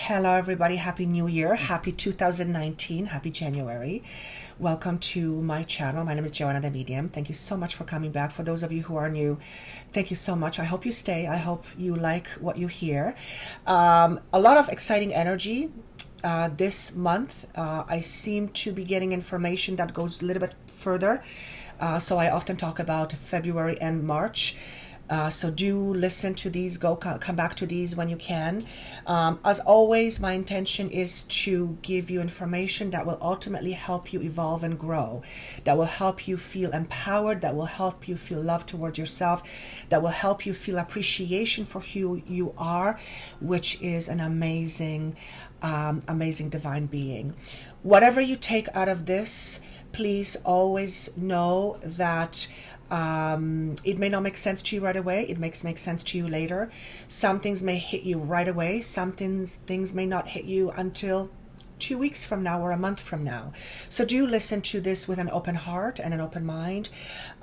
Hello, everybody. Happy New Year. Happy 2019. Happy January. Welcome to my channel. My name is Joanna the Medium. Thank you so much for coming back. For those of you who are new, thank you so much. I hope you stay. I hope you like what you hear. A lot of exciting energy this month. I seem to be getting information that goes a little bit further. So I often talk about February and March. So do listen to these, come back to these when you can. As always, my intention is to give you information that will ultimately help you evolve and grow, that will help you feel empowered, that will help you feel love towards yourself, that will help you feel appreciation for who you are, which is an amazing, amazing divine being. Whatever you take out of this, please always know that it may not make sense to you right away. It makes sense to you later. Some things may hit you right away. Some things may not hit you until 2 weeks from now or a month from now. So do listen to this with an open heart and an open mind.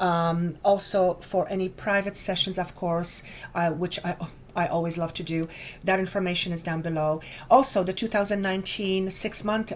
Also, for any private sessions, of course, which I always love to do, that information is down below. Also, the 2019 6-month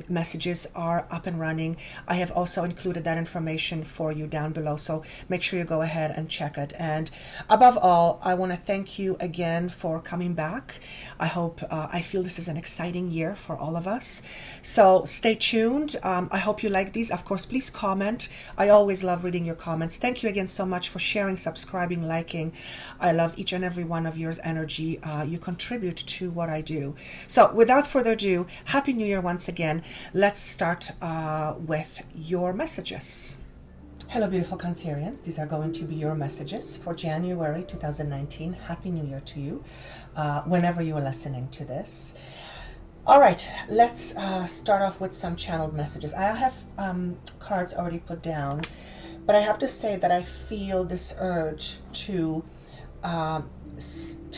messages are up and running. I have also included that information for you down below, so make sure you go ahead and check it. And above all, I want to thank you again for coming back. I feel this is an exciting year for all of us. So stay tuned. I hope you like these. Of course, please comment. I always love reading your comments. Thank you again so much for sharing, subscribing, liking. I love each and every one of your energy. You contribute to what I do. So without further ado, Happy New Year once again. Let's start with your messages. Hello, beautiful Cancerians. These are going to be your messages for January 2019. Happy New Year to you, whenever you are listening to this. All right, let's start off with some channeled messages. I have cards already put down, but I have to say that I feel this urge to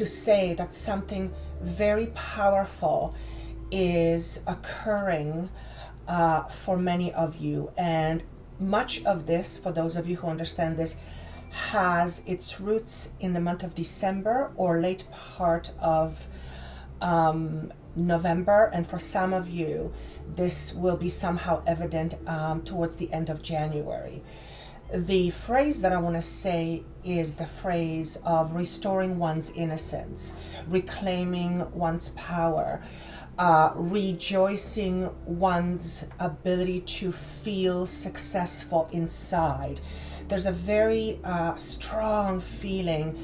say that something very powerful is occurring for many of you, and much of this, for those of you who understand this, has its roots in the month of December or late part of November, and for some of you this will be somehow evident towards the end of January. The phrase that I want to say is the phrase of restoring one's innocence, reclaiming one's power, rejoicing one's ability to feel successful inside. There's a very strong feeling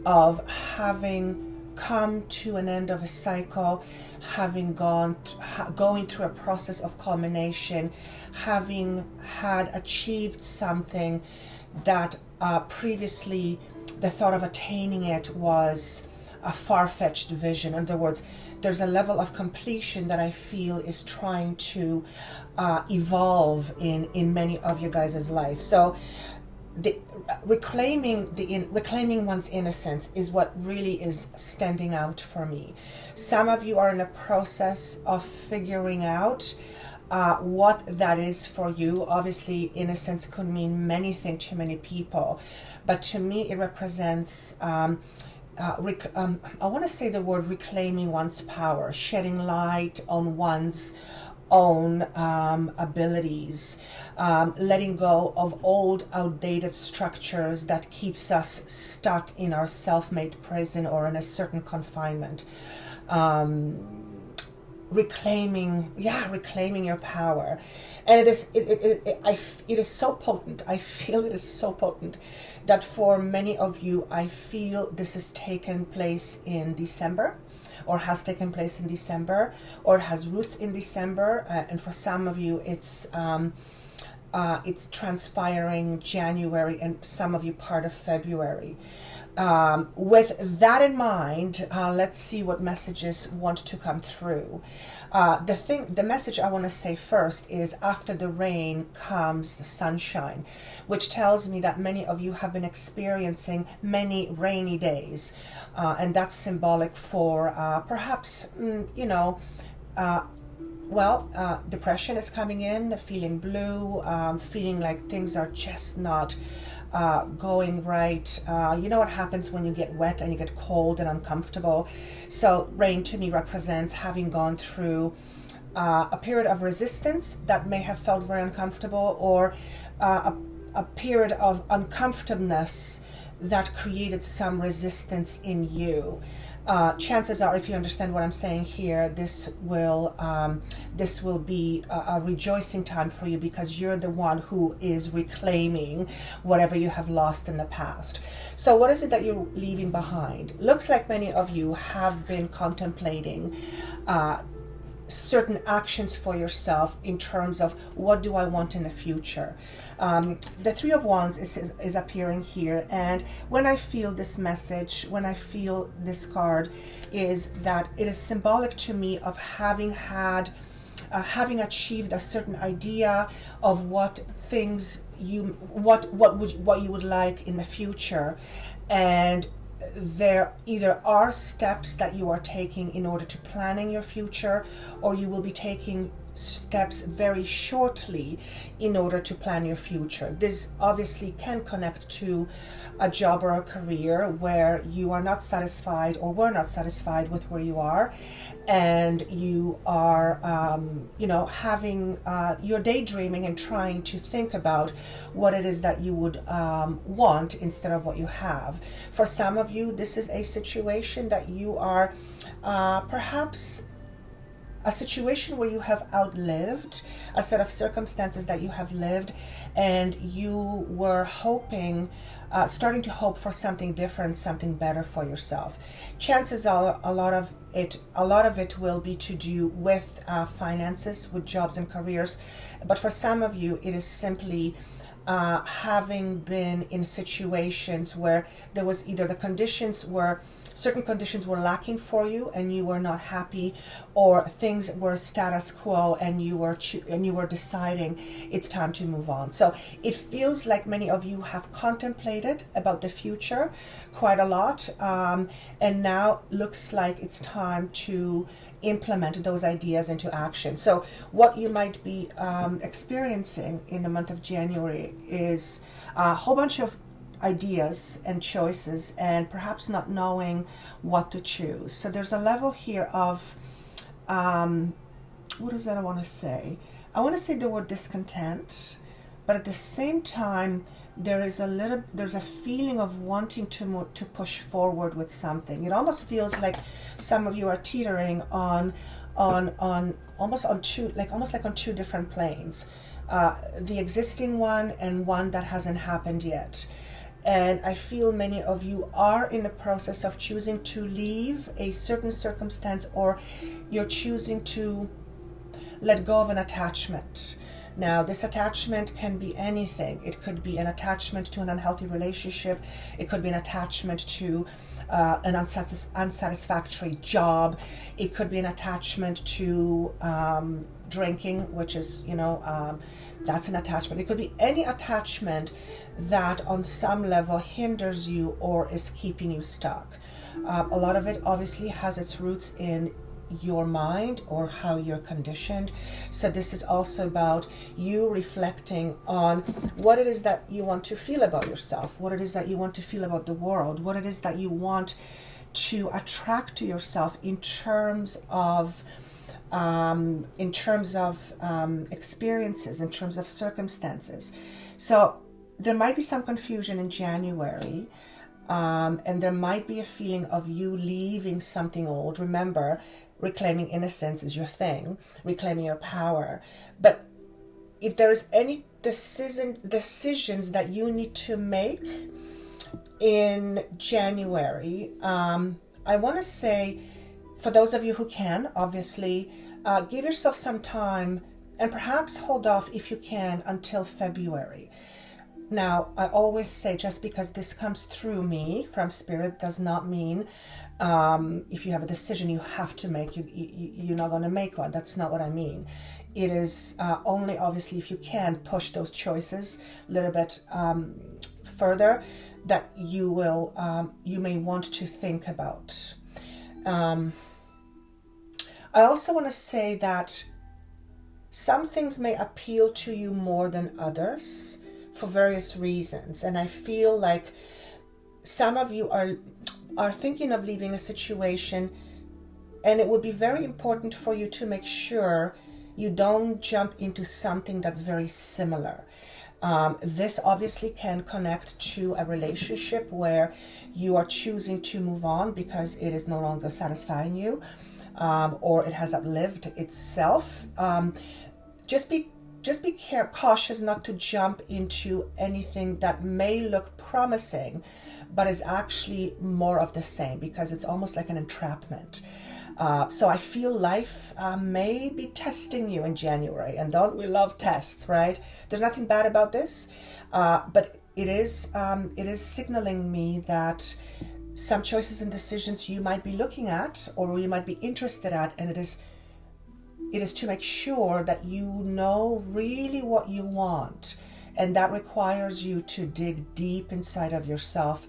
of having come to an end of a cycle, having going through a process of culmination, having had achieved something that previously the thought of attaining it was a far-fetched vision. In other words, there's a level of completion that I feel is trying to evolve in many of you guys' life. So reclaiming one's innocence is what really is standing out for me. Some of you are in a process of figuring out what that is for you. Obviously, innocence could mean many things to many people, but to me it represents I want to say the word reclaiming one's power, shedding light on one's own abilities, letting go of old outdated structures that keeps us stuck in our self-made prison or in a certain confinement. Reclaiming your power. And it is so potent. I feel it is so potent that for many of you, I feel this has taken place in December, or has taken place in December, or has roots in December, and for some of you it's transpiring January, and some of you part of February. With that in mind, let's see what messages want to come through. The message I want to say first is, after the rain comes the sunshine, which tells me that many of you have been experiencing many rainy days, and that's symbolic for perhaps, depression is coming in, feeling blue, feeling like things are just not going right. You know what happens when you get wet and you get cold and uncomfortable. So rain to me represents having gone through a period of resistance that may have felt very uncomfortable, or a period of uncomfortableness that created some resistance in you. Chances are, if you understand what I'm saying here, this will be a rejoicing time for you, because you're the one who is reclaiming whatever you have lost in the past. So what is it that you're leaving behind? Looks like many of you have been contemplating certain actions for yourself in terms of what do I want in the future. The Three of Wands is appearing here, and when I feel this message, when I feel this card, is that it is symbolic to me of having achieved a certain idea of what things what you would like in the future, and there either are steps that you are taking in order to planning your future, or you will be taking steps very shortly in order to plan your future. This obviously can connect to a job or a career where you are not satisfied or were not satisfied with where you are, and you are having you're daydreaming and trying to think about what it is that you would want instead of what you have. For some of you, this is a situation that you are perhaps a situation where you have outlived a set of circumstances that you have lived, and you were hoping, starting to hope for something different, something better for yourself. Chances are a lot of it will be to do with finances, with jobs and careers. But for some of you, it is simply having been in situations where there was either certain conditions were lacking for you and you were not happy, or things were status quo and you were deciding it's time to move on. So it feels like many of you have contemplated about the future quite a lot, and now looks like it's time to implement those ideas into action. So what you might be experiencing in the month of January is a whole bunch of ideas and choices, and perhaps not knowing what to choose. So there's a level here of what is that I want to say? I want to say the word discontent, but at the same time there's a feeling of wanting to push forward with something. It almost feels like some of you are teetering on two different planes, the existing one and one that hasn't happened yet. And I feel many of you are in the process of choosing to leave a certain circumstance, or you're choosing to let go of an attachment. Now, this attachment can be anything. It could be an attachment to an unhealthy relationship. It could be an attachment to an unsatisfactory job. It could be an attachment to drinking, which is, that's an attachment. It could be any attachment that on some level hinders you or is keeping you stuck. A lot of it obviously has its roots in your mind or how you're conditioned. So this is also about you reflecting on what it is that you want to feel about yourself, what it is that you want to feel about the world, what it is that you want to attract to yourself in terms of experiences, in terms of circumstances. So there might be some confusion in January, and there might be a feeling of you leaving something old. Remember, reclaiming innocence is your thing, reclaiming your power. But if there is any decisions that you need to make in January, I want to say, for those of you who can, obviously, give yourself some time and perhaps hold off if you can until February. Now, I always say, just because this comes through me from Spirit does not mean if you have a decision you have to make, you're not going to make one. That's not what I mean. It is only, obviously, if you can push those choices a little bit further, that you may want to think about. I also want to say that some things may appeal to you more than others. for various reasons. And I feel like some of you are thinking of leaving a situation, and it would be very important for you to make sure you don't jump into something that's very similar. This obviously can connect to a relationship where you are choosing to move on because it is no longer satisfying you, or it has outlived itself. Just be cautious not to jump into anything that may look promising, but is actually more of the same, because it's almost like an entrapment. So I feel life may be testing you in January, and don't we love tests, right? There's nothing bad about this, but it is signaling me that some choices and decisions you might be looking at, or you might be interested at, and it is to make sure that you know really what you want, and that requires you to dig deep inside of yourself.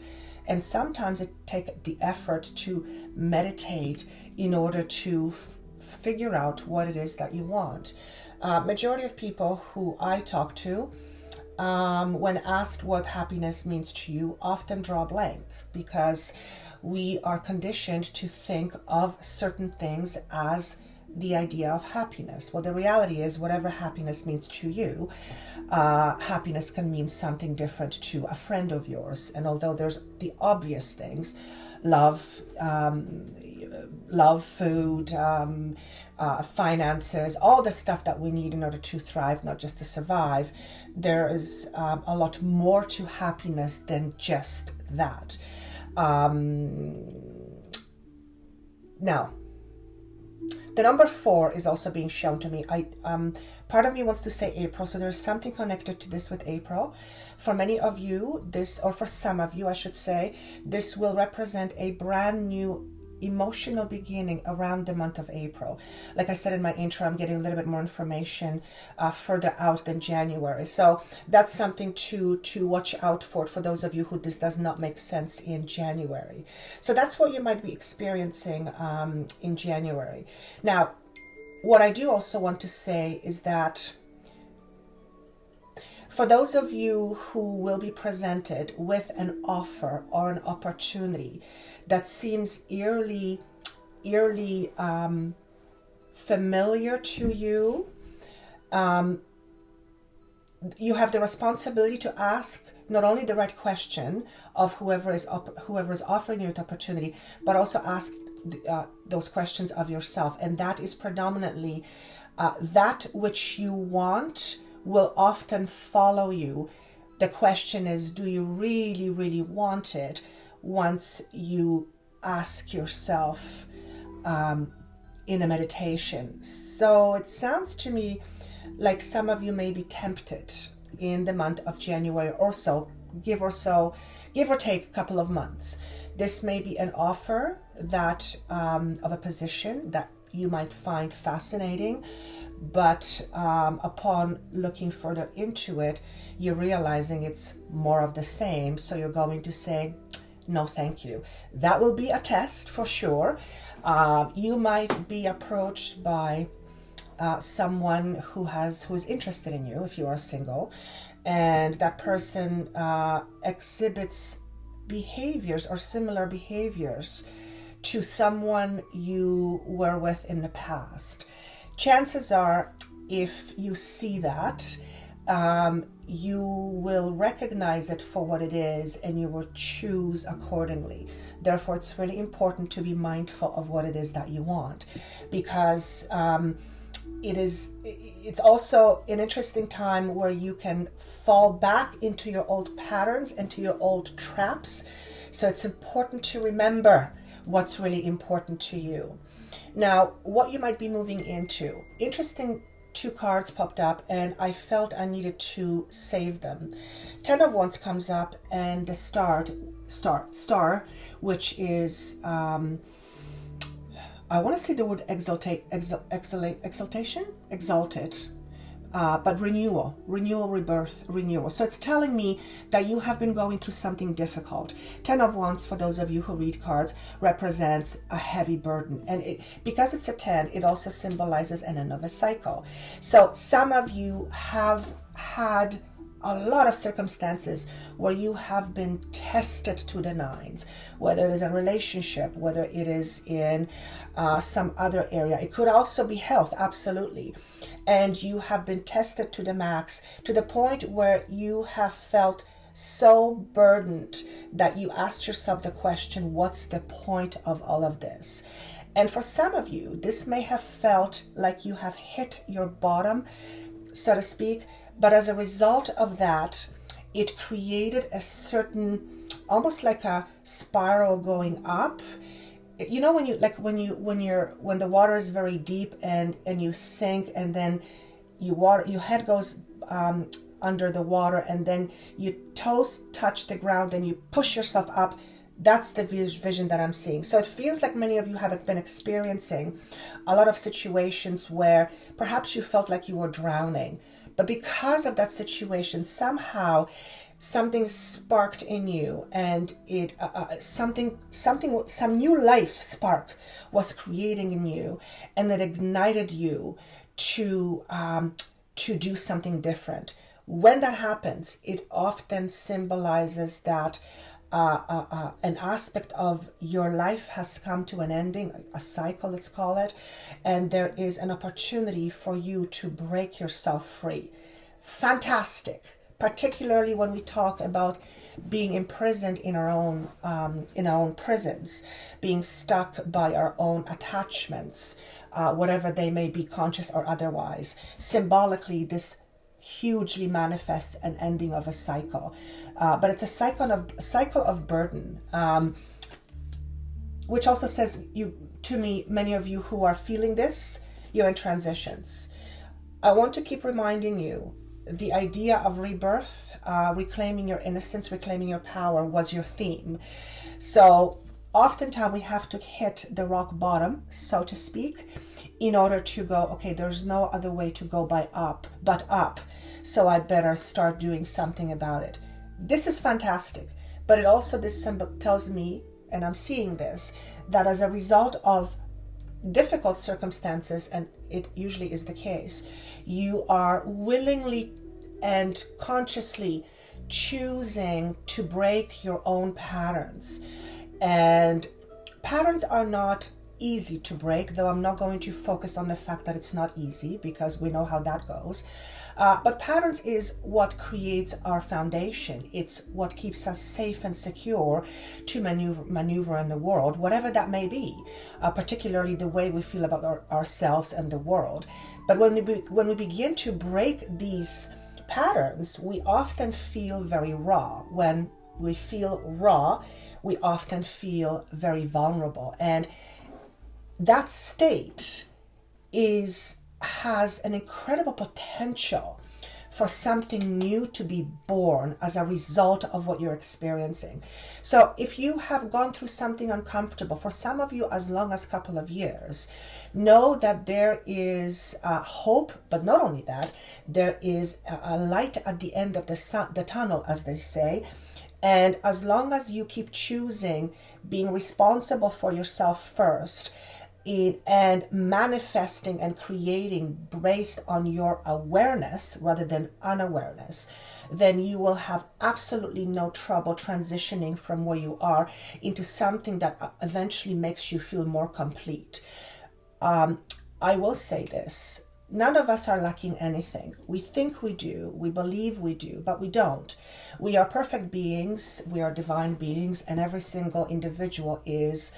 And sometimes it takes the effort to meditate in order to figure out what it is that you want. Majority of people who I talk to, when asked what happiness means to you, often draw blank, because we are conditioned to think of certain things as the idea of happiness. Well, the reality is, whatever happiness means to you, happiness can mean something different to a friend of yours. And although there's the obvious things, love, food, finances, all the stuff that we need in order to thrive, not just to survive, there is a lot more to happiness than just that. Now, the number 4 is also being shown to me. Part of me wants to say April, so there's something connected to this with April. For many of you, or for some of you, I should say, this will represent a brand new emotional beginning around the month of April. Like I said in my intro, I'm getting a little bit more information further out than January. So that's something to watch out for those of you who this does not make sense in January. So that's what you might be experiencing in January. Now, what I do also want to say is that for those of you who will be presented with an offer or an opportunity that seems eerily familiar to you, you have the responsibility to ask not only the right question of whoever is offering you the opportunity, but also ask those questions of yourself. And that is predominantly that which you want will often follow you. The question is, do you really, really want it? Once you ask yourself in a meditation. So it sounds to me like some of you may be tempted in the month of January or so, give or take a couple of months. This may be an offer that of a position that you might find fascinating, but upon looking further into it, you're realizing it's more of the same. So you're going to say, no, thank you. That will be a test for sure. You might be approached by someone who is interested in you, if you are single, and that person exhibits behaviors or similar behaviors to someone you were with in the past. Chances are, if you see that, you will recognize it for what it is, and you will choose accordingly. Therefore, it's really important to be mindful of what it is that you want, because it's also an interesting time where you can fall back into your old patterns and to your old traps. So it's important to remember what's really important to you. Now, what you might be moving into. Interesting 2 cards popped up, and I felt I needed to save them. 10 of Wands comes up, and the star, which is I want to say the word exalted, but renewal, rebirth, renewal. So it's telling me that you have been going through something difficult. 10 of Wands, for those of you who read cards, represents a heavy burden. And because it's a 10, it also symbolizes an end of a cycle. So some of you have had a lot of circumstances where you have been tested to the nines, whether it is a relationship, whether it is in some other area. It could also be health, absolutely. And you have been tested to the max, to the point where you have felt so burdened that you asked yourself the question, what's the point of all of this? And for some of you, this may have felt like you have hit your bottom, so to speak, but as a result of that, it created a certain, almost like a spiral going up. You know, when you like when the water is very deep and you sink, and then your head goes under the water, and then your toes touch the ground and you push yourself up. That's the vision that I'm seeing. So it feels like many of you have been experiencing a lot of situations where perhaps you felt like you were drowning, but because of that situation, somehow something sparked in you, and it some new life spark was creating in you, and it ignited you to do something different. When that happens, it often symbolizes that an aspect of your life has come to an ending, a cycle, let's call it, and there is an opportunity for you to break yourself free. Fantastic, particularly when we talk about being imprisoned in our own prisons, being stuck by our own attachments, whatever they may be, conscious or otherwise. Symbolically, this hugely manifests an ending of a cycle, but it's a cycle of burden, which also says to me, many of you who are feeling this, you're in transitions. I want to keep reminding you, the idea of rebirth, reclaiming your innocence, reclaiming your power was your theme. So oftentimes we have to hit the rock bottom, so to speak, in order to go, okay, there's no other way to go but up. So I better start doing something about it. This is fantastic, but it also, this symbol tells me, and I'm seeing this, that as a result of difficult circumstances, and it usually is the case, you are willingly and consciously choosing to break your own patterns. And patterns are not easy to break, though I'm not going to focus on the fact that it's not easy, because we know how that goes. But patterns is what creates our foundation. It's what keeps us safe and secure to maneuver in the world, whatever that may be, particularly the way we feel about ourselves and the world. But when we begin to break these patterns, we often feel very raw. When we feel raw, we often feel very vulnerable. And that state has an incredible potential for something new to be born as a result of what you're experiencing. So if you have gone through something uncomfortable, for some of you as long as a couple of years, know that there is hope, but not only that, there is a light at the end of the tunnel, as they say. And as long as you keep choosing being responsible for yourself first, and manifesting and creating based on your awareness rather than unawareness, then you will have absolutely no trouble transitioning from where you are into something that eventually makes you feel more complete. I will say this. None of us are lacking anything. We think we do, we believe we do, but we don't. We are perfect beings, we are divine beings, and every single individual is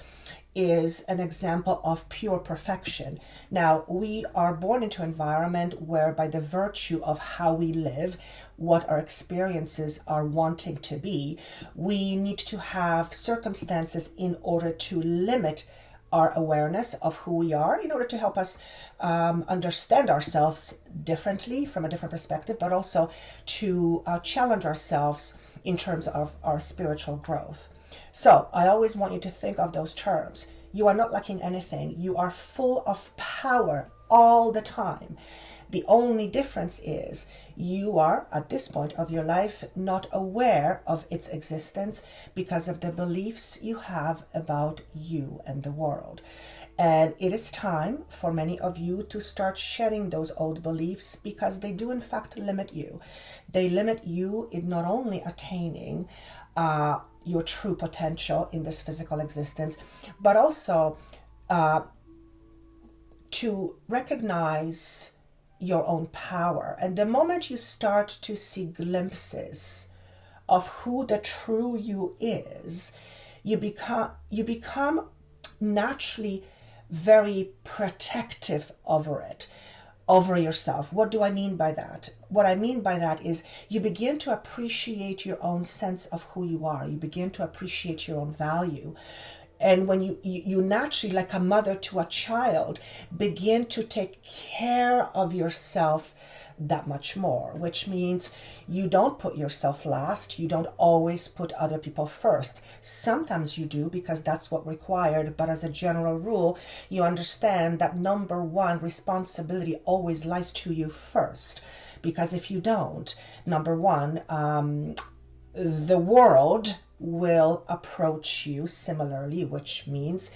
an example of pure perfection. Now, we are born into an environment where, by the virtue of how we live, what our experiences are wanting to be, we need to have circumstances in order to limit our awareness of who we are, in order to help us understand ourselves differently from a different perspective, but also to challenge ourselves in terms of our spiritual growth. So I always want you to think of those terms. You are not lacking anything. You are full of power all the time. The only difference is you are, at this point of your life, not aware of its existence because of the beliefs you have about you and the world. And it is time for many of you to start shedding those old beliefs, because they do in fact limit you. They limit you in not only attaining your true potential in this physical existence, but also to recognize your own power. And the moment you start to see glimpses of who the true you is, you become naturally very protective over yourself. What do I mean by that? What I mean by that is you begin to appreciate your own sense of who you are. You begin to appreciate your own value. And when you naturally, like a mother to a child, begin to take care of yourself that much more, which means you don't put yourself last. You don't always put other people first. Sometimes you do, because that's what's required. But as a general rule, you understand that number one responsibility always lies to you first. Because if you don't, number one, the world will approach you similarly, which means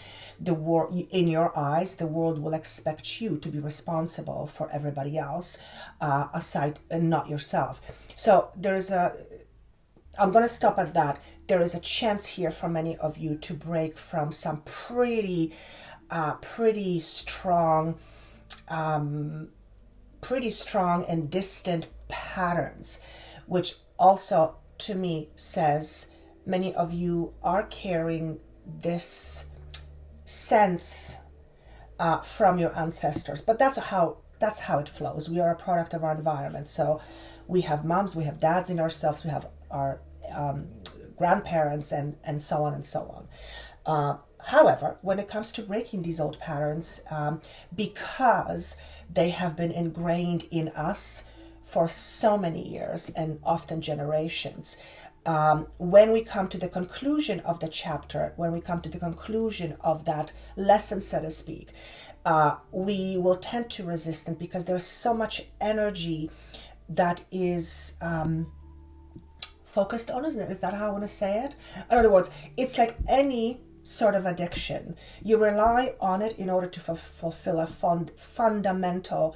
in your eyes, the world will expect you to be responsible for everybody else, aside and not yourself. So I'm going to stop at that. There is a chance here for many of you to break from some pretty strong and distant patterns, which also to me says many of you are carrying this sense from your ancestors. But that's how it flows. We are a product of our environment. So we have moms, we have dads in ourselves, we have our grandparents, and so on and so on. However, when it comes to breaking these old patterns, because they have been ingrained in us for so many years and often generations, when we come to the conclusion of the chapter, when we come to the conclusion of that lesson, so to speak, we will tend to resist it, because there's so much energy that is focused on, isn't it? Is that how I want to say it? In other words, it's like any sort of addiction. You rely on it in order to fulfill a fundamental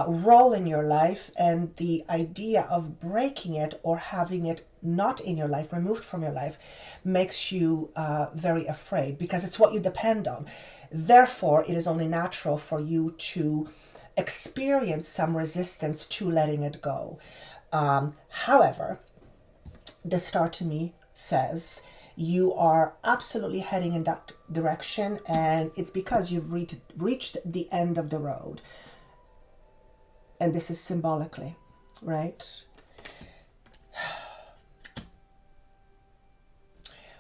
role in your life, and the idea of breaking it or having it not in your life, removed from your life, makes you very afraid, because it's what you depend on. Therefore, it is only natural for you to experience some resistance to letting it go. However, the star to me says you are absolutely heading in that direction, and it's because you've reached the end of the road. And this is symbolically, right?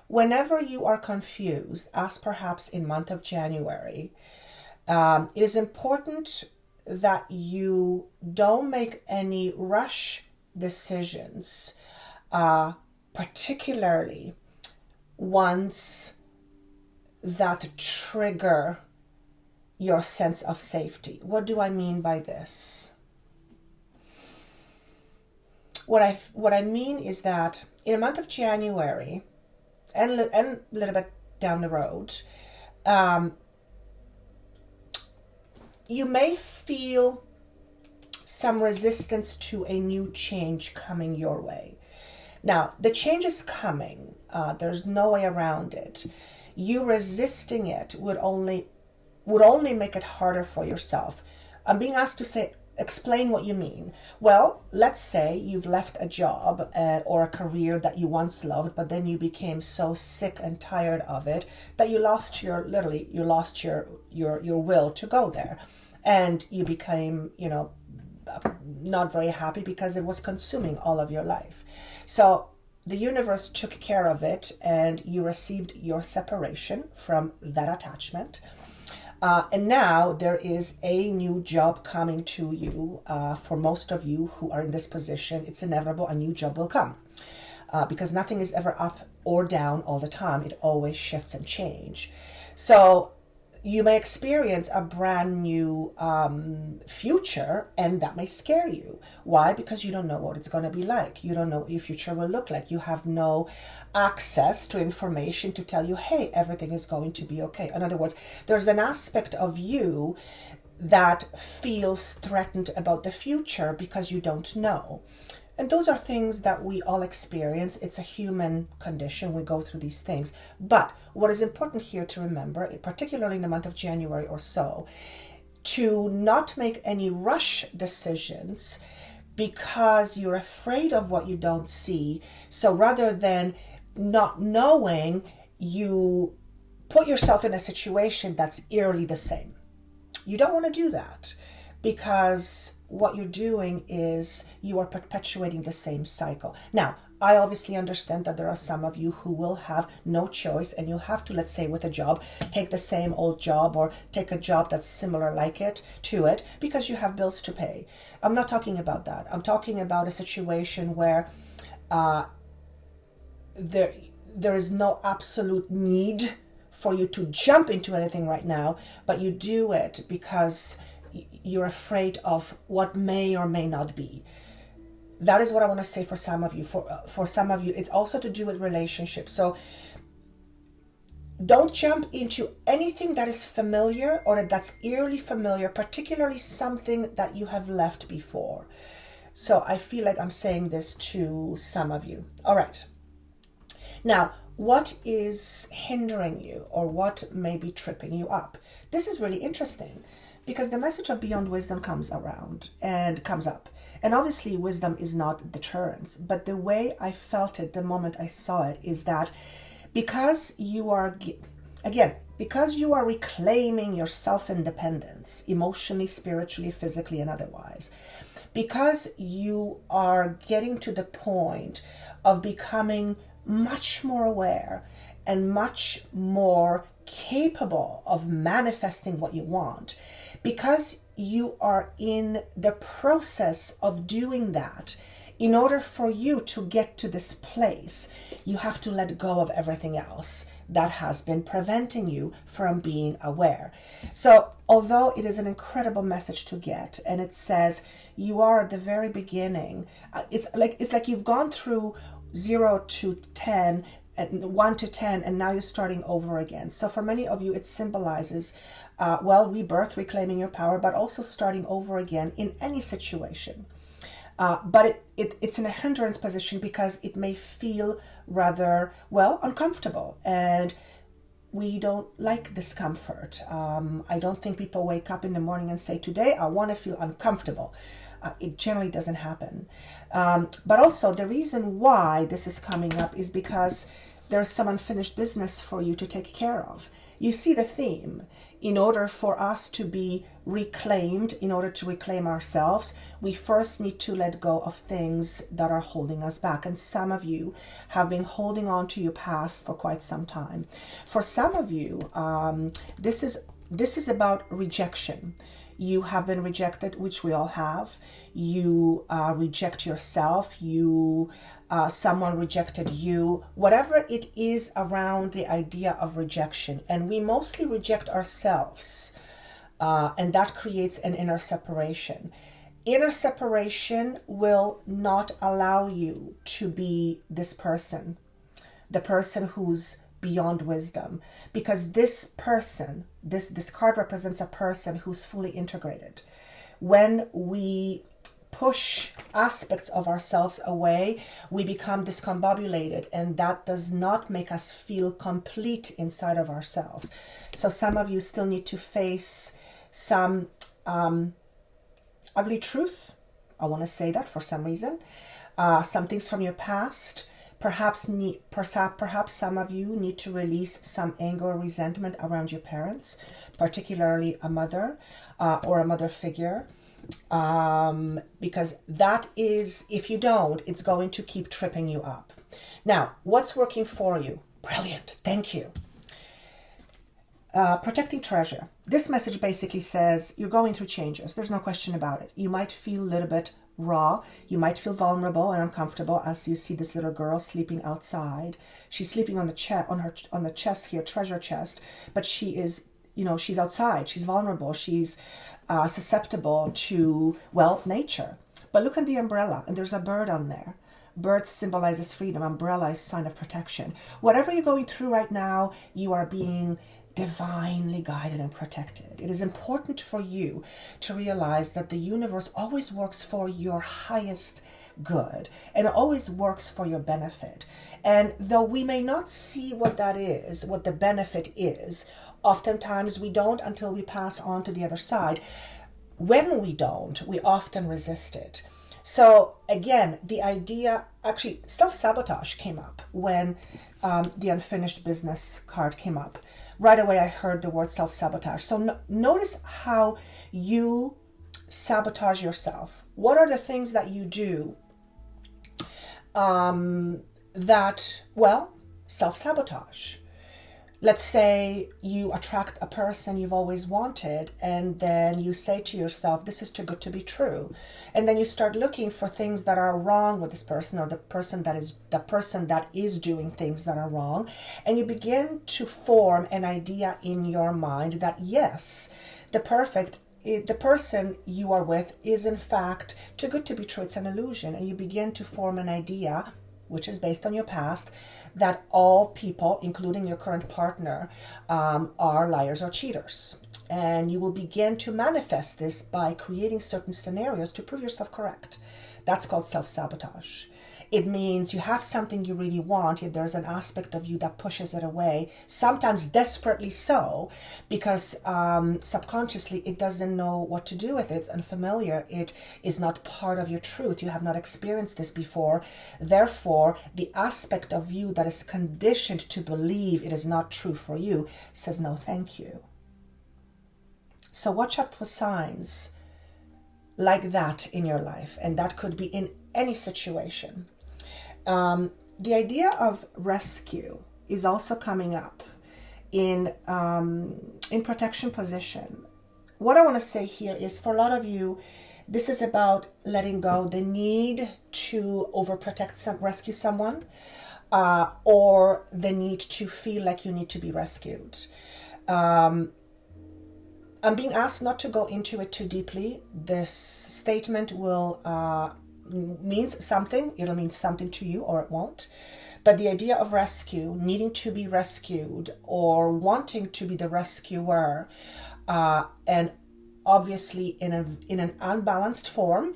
Whenever you are confused, as perhaps in month of January, it is important that you don't make any rush decisions, particularly ones that trigger your sense of safety. What do I mean by this? What I mean is that in the month of January, and a little bit down the road, you may feel some resistance to a new change coming your way. Now, the change is coming. There's no way around it. You resisting it would only make it harder for yourself. I'm being asked to explain what you mean. Well, let's say you've left a job or a career that you once loved, but then you became so sick and tired of it that you lost your will to go there, and you became, not very happy because it was consuming all of your life. So the universe took care of it, and you received your separation from that attachment. And now there is a new job coming to you. For most of you who are in this position, it's inevitable a new job will come. Because nothing is ever up or down all the time. It always shifts and changes. So, you may experience a brand new future, and that may scare you. Why? Because you don't know what it's going to be like. You don't know what your future will look like. You have no access to information to tell you, hey, everything is going to be okay. In other words, there's an aspect of you that feels threatened about the future because you don't know. And those are things that we all experience. It's a human condition. We go through these things. But what is important here to remember, particularly in the month of January or so, to not make any rush decisions because you're afraid of what you don't see. So rather than not knowing, you put yourself in a situation that's eerily the same. You don't want to do that, because what you're doing is you are perpetuating the same cycle. Now, I obviously understand that there are some of you who will have no choice, and you'll have to, let's say with a job, take the same old job or take a job that's similar like it to it because you have bills to pay. I'm not talking about that. I'm talking about a situation where there is no absolute need for you to jump into anything right now, but you do it because you're afraid of what may or may not be. That is what I want to say for some of you. For some of you, it's also to do with relationships. So don't jump into anything that is familiar or that's eerily familiar, particularly something that you have left before. So I feel like I'm saying this to some of you. All right. Now, what is hindering you, or what may be tripping you up? This is really interesting, because the message of beyond wisdom comes around and comes up. And obviously wisdom is not deterrence, but the way I felt it the moment I saw it is that because you are, again, because you are reclaiming your self-independence, emotionally, spiritually, physically, and otherwise, because you are getting to the point of becoming much more aware and much more capable of manifesting what you want, because you are in the process of doing that. In order for you to get to this place, you have to let go of everything else that has been preventing you from being aware. So although it is an incredible message to get, and it says you are at the very beginning, it's like you've gone through 0 to 10 and 1 to 10, and now you're starting over again. So for many of you, it symbolizes rebirth, reclaiming your power, but also starting over again in any situation. But it's in a hindrance position because it may feel rather, uncomfortable. And we don't like discomfort. I don't think people wake up in the morning and say, today I want to feel uncomfortable. It generally doesn't happen. But also the reason why this is coming up is because there's some unfinished business for you to take care of. You see the theme. In order for us to be reclaimed, in order to reclaim ourselves, we first need to let go of things that are holding us back. And some of you have been holding on to your past for quite some time. For some of you, this is about rejection. You have been rejected, which we all have. You reject yourself. Someone rejected you. Whatever it is around the idea of rejection. And we mostly reject ourselves. And that creates an inner separation. Inner separation will not allow you to be this person. The person who's beyond wisdom, because this person, this card represents a person who's fully integrated. When we push aspects of ourselves away, we become discombobulated, and that does not make us feel complete inside of ourselves. So some of you still need to face some ugly truth. I want to say that for some reason. Some things from your past. Perhaps some of you need to release some anger or resentment around your parents, particularly a mother or a mother figure, because that is, if you don't, it's going to keep tripping you up. Now, what's working for you? Brilliant. Thank you. Protecting treasure. This message basically says you're going through changes. There's no question about it. You might feel a little bit raw. You might feel vulnerable and uncomfortable as you see this little girl sleeping outside. She's sleeping on the chest here, treasure chest, but she is she's outside, she's vulnerable, she's susceptible to, well, nature. But look at the umbrella, and there's a bird on there. Bird symbolizes freedom. Umbrella is sign of protection. Whatever you're going through right now, you are being divinely guided and protected. It is important for you to realize that the universe always works for your highest good, and it always works for your benefit. And though we may not see what that is, what the benefit is, oftentimes we don't until we pass on to the other side. When we don't, we often resist it. So again, the idea, actually self-sabotage came up when the unfinished business card came up. Right away I heard the word self-sabotage. So notice how you sabotage yourself. What are the things that you do that, well, self-sabotage? Let's say you attract a person you've always wanted, and then you say to yourself, this is too good to be true. And then you start looking for things that are wrong with this person, or the person that is doing things that are wrong. And you begin to form an idea in your mind that yes, the person you are with is in fact too good to be true. It's an illusion. And you begin to form an idea, which is based on your past, that all people, including your current partner, are liars or cheaters. And you will begin to manifest this by creating certain scenarios to prove yourself correct. That's called self-sabotage. It means you have something you really want, yet there's an aspect of you that pushes it away, sometimes desperately so, because subconsciously it doesn't know what to do with it. It's unfamiliar. It is not part of your truth. You have not experienced this before. Therefore, the aspect of you that is conditioned to believe it is not true for you says no thank you. So watch out for signs like that in your life, and that could be in any situation. The idea of rescue is also coming up in protection position. What I want to say here is, for a lot of you, this is about letting go the need to overprotect, rescue someone, or the need to feel like you need to be rescued. I'm being asked not to go into it too deeply. This statement will means something. It'll mean something to you, or it won't. But the idea of rescue, needing to be rescued, or wanting to be the rescuer, and obviously in an unbalanced form,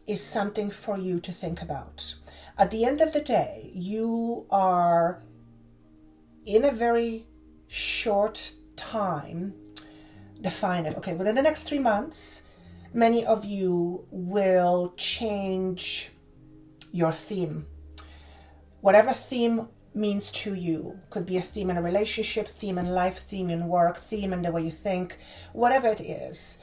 is something for you to think about. At the end of the day, you are in a very short time. Define it. Okay, within the next 3 months, many of you will change your theme. Whatever theme means to you. Could be a theme in a relationship, theme in life, theme in work, theme in the way you think, whatever it is.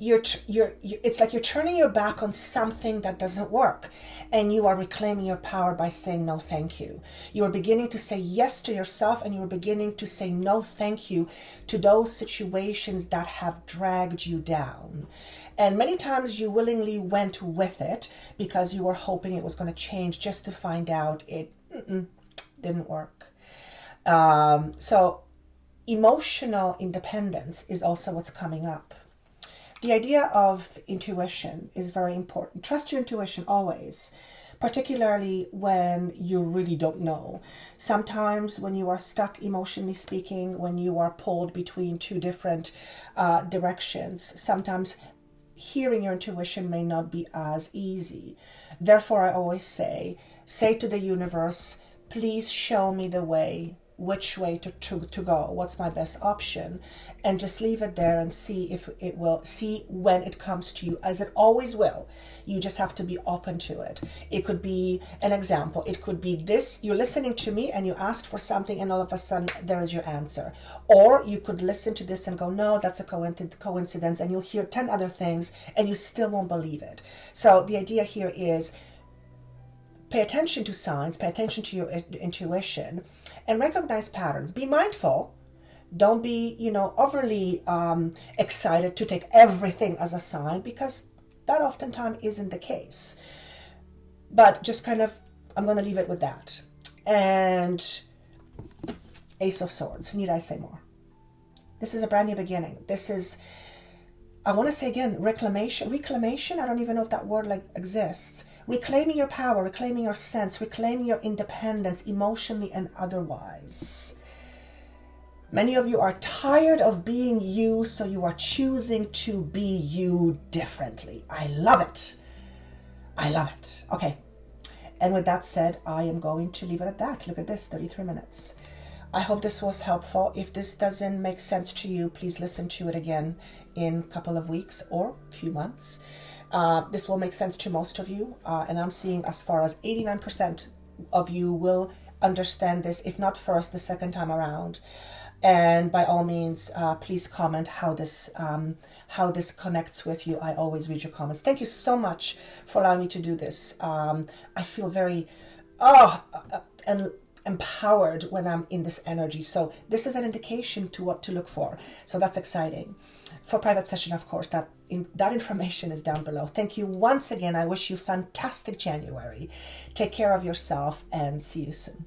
It's like you're turning your back on something that doesn't work, and you are reclaiming your power by saying no thank you. You are beginning to say yes to yourself, and you are beginning to say no thank you to those situations that have dragged you down. And many times you willingly went with it because you were hoping it was going to change, just to find out it didn't work. So emotional independence is also what's coming up. The idea of intuition is very important. Trust your intuition always, particularly when you really don't know. Sometimes when you are stuck, emotionally speaking, when you are pulled between two different directions, sometimes hearing your intuition may not be as easy. Therefore, I always say to the universe, please show me the way, which way to go, what's my best option, and just leave it there and see if it will, see when it comes to you, as it always will. You just have to be open to it. It could be an example. It could be this, you're listening to me and you asked for something and all of a sudden there is your answer. Or you could listen to this and go, no, that's a coincidence, and you'll hear 10 other things and you still won't believe it. So the idea here is pay attention to signs, pay attention to your intuition, and recognize patterns. Be mindful. Don't be, overly excited to take everything as a sign, because that oftentimes isn't the case. But just I'm going to leave it with that. And Ace of Swords. Need I say more? This is a brand new beginning. This is, I want to say again, reclamation. I don't even know if that word like exists. Reclaiming your power, reclaiming your sense, reclaiming your independence emotionally and otherwise. Many of you are tired of being you, so you are choosing to be you differently. I love it. I love it. Okay. And with that said, I am going to leave it at that. Look at this, 33 minutes. I hope this was helpful. If this doesn't make sense to you, please listen to it again in a couple of weeks or a few months. This will make sense to most of you. And I'm seeing as far as 89% of you will understand this, if not first, the second time around. And by all means, please comment how this connects with you. I always read your comments. Thank you so much for allowing me to do this. I feel very and empowered when I'm in this energy. So this is an indication to what to look for. So that's exciting. For private session, of course, that information is down below. Thank you once again. I wish you fantastic January. Take care of yourself and see you soon.